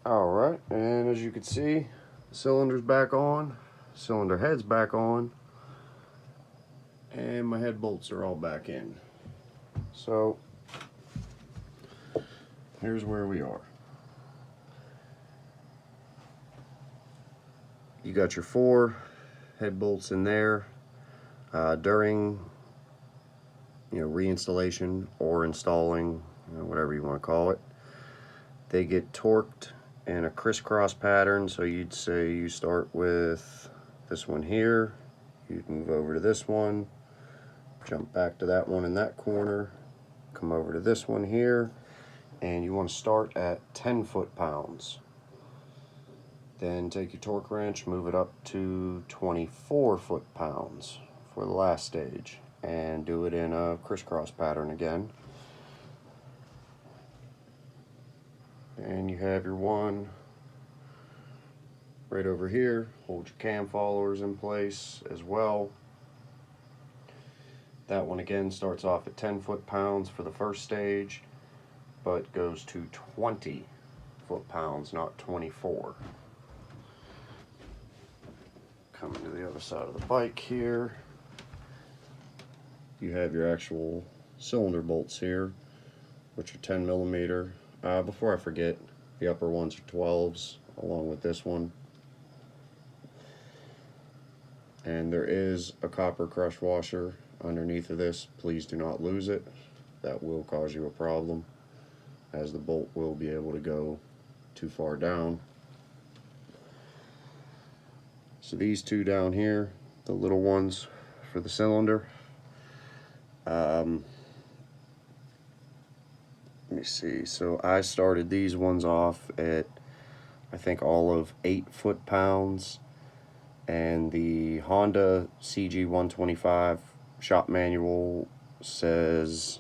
Alright, and as you can see, the cylinder's back on, cylinder head's back on, and my head bolts are all back in. So, here's where we are. You got your 4 head bolts in there. During reinstallation or installing, whatever you want to call it, they get torqued in a crisscross pattern. So you'd say you start with this one here, you'd move over to this one, jump back to that one in that corner, come over to this one here, and you want to start at 10 foot-pounds. Then take your torque wrench, move it up to 24 foot-pounds for the last stage, and do it in a crisscross pattern again. And you have your one right over here. Hold your cam followers in place as well. That one again starts off at 10 foot-pounds for the first stage, but goes to 20 foot-pounds, not 24. Coming to the other side of the bike here, you have your actual cylinder bolts here, which are 10 millimeter. Before I forget, the upper ones are 12s, along with this one. And there is a copper crush washer underneath of this. Please do not lose it. That will cause you a problem, as the bolt will be able to go too far down. So these two down here, the little ones for the cylinder, let me see, so I started these ones off at I think all of 8 foot-pounds, and the Honda CG125 shop manual says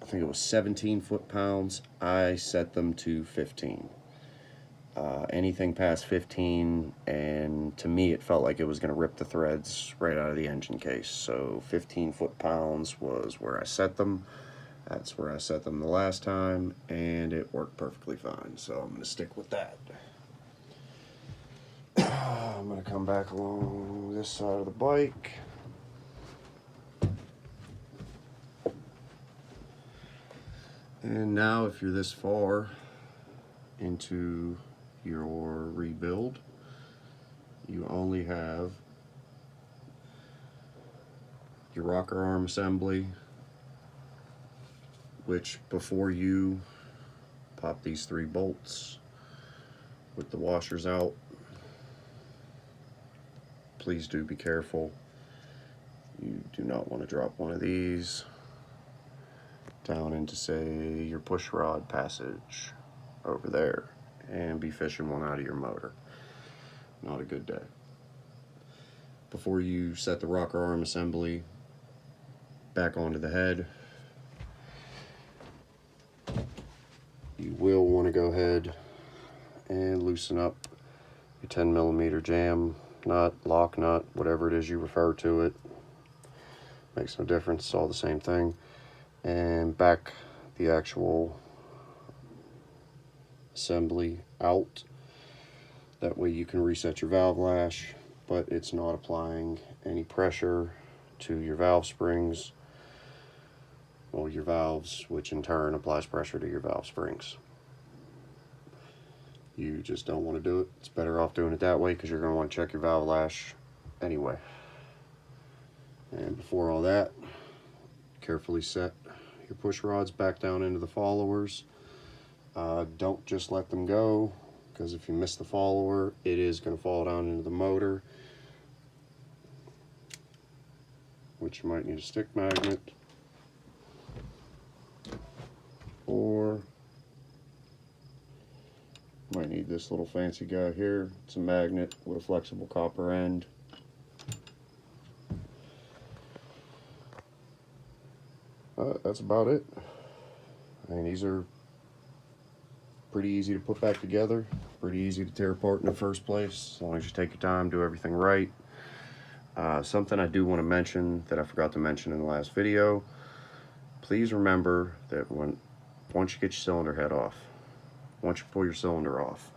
I think it was 17 foot-pounds. I set them to 15. Anything past 15, and to me it felt like it was going to rip the threads right out of the engine case. So 15 foot-pounds was where I set them. That's where I set them the last time, and it worked perfectly fine. So I'm going to stick with that. I'm going to come back along this side of the bike. And now, if you're this far into your rebuild, you only have your rocker arm assembly, which before you pop these 3 bolts with the washers out, please do be careful. You do not want to drop one of these down into, say, your push rod passage over there and be fishing one out of your motor. Not a good day. Before you set the rocker arm assembly back onto the head, you will want to go ahead and loosen up your 10 millimeter jam nut, lock nut, whatever it is you refer to it. Makes no difference, it's all the same thing. And back the actual assembly out. That way you can reset your valve lash, but it's not applying any pressure to your valve springs, well, your valves, which in turn applies pressure to your valve springs. You just don't want to do it. It's better off doing it that way, because you're going to want to check your valve lash anyway. And before all that, carefully set your push rods back down into the followers. Don't just let them go, because if you miss the follower, it is going to fall down into the motor, which you might need a stick magnet, or might need this little fancy guy here. It's a magnet with a flexible copper end. That's about it. I mean, these are pretty easy to put back together, pretty easy to tear apart in the first place, as long as you take your time, do everything right. Something I do want to mention that I forgot to mention in the last video, please remember that once you get your cylinder head off, once you pull your cylinder off,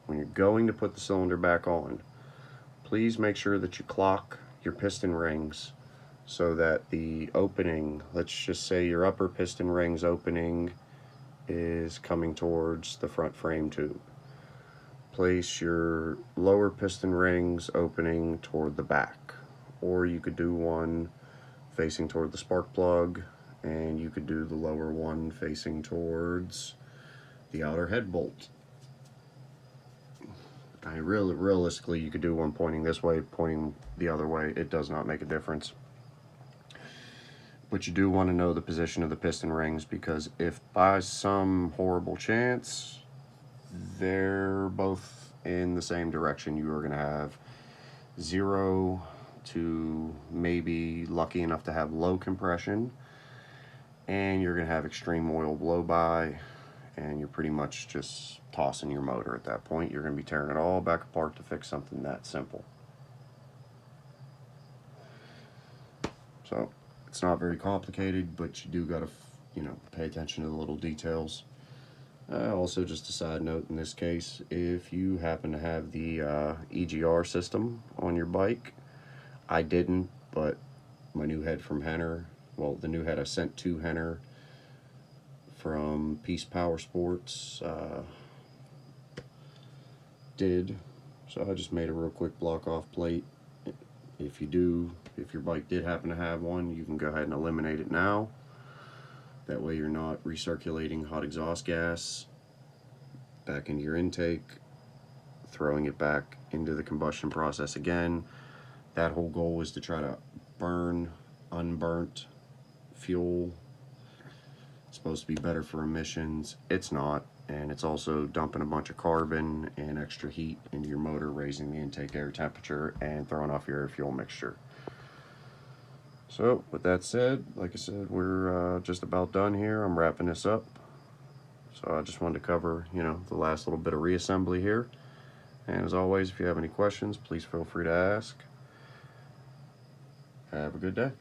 when you're going to put the cylinder back on, please make sure that you clock your piston rings so that the opening, let's just say your upper piston ring's opening is coming towards the front frame tube. Place your lower piston rings opening toward the back, or you could do one facing toward the spark plug, and you could do the lower one facing towards the outer head bolt. Realistically, you could do one pointing this way, pointing the other way. It does not make a difference. But you do want to know the position of the piston rings, because if by some horrible chance they're both in the same direction, you are going to have 0 to maybe lucky enough to have low compression, and you're going to have extreme oil blow by, and you're pretty much just tossing your motor at that point. You're going to be tearing it all back apart to fix something that simple. So it's not very complicated, but you do got to, pay attention to the little details. Also, just a side note in this case, if you happen to have the EGR system on your bike, I didn't, but my new head from Henner, well, the new head I sent to Henner from Peace Power Sports did. So I just made a real quick block off plate. If your bike did happen to have one, you can go ahead and eliminate it now. That way you're not recirculating hot exhaust gas back into your intake, throwing it back into the combustion process again. That whole goal is to try to burn unburnt fuel. It's supposed to be better for emissions. It's not, and it's also dumping a bunch of carbon and extra heat into your motor, raising the intake air temperature and throwing off your air fuel mixture. So with that said, like I said, we're just about done here. I'm wrapping this up. So I just wanted to cover, the last little bit of reassembly here. And as always, if you have any questions, please feel free to ask. Have a good day.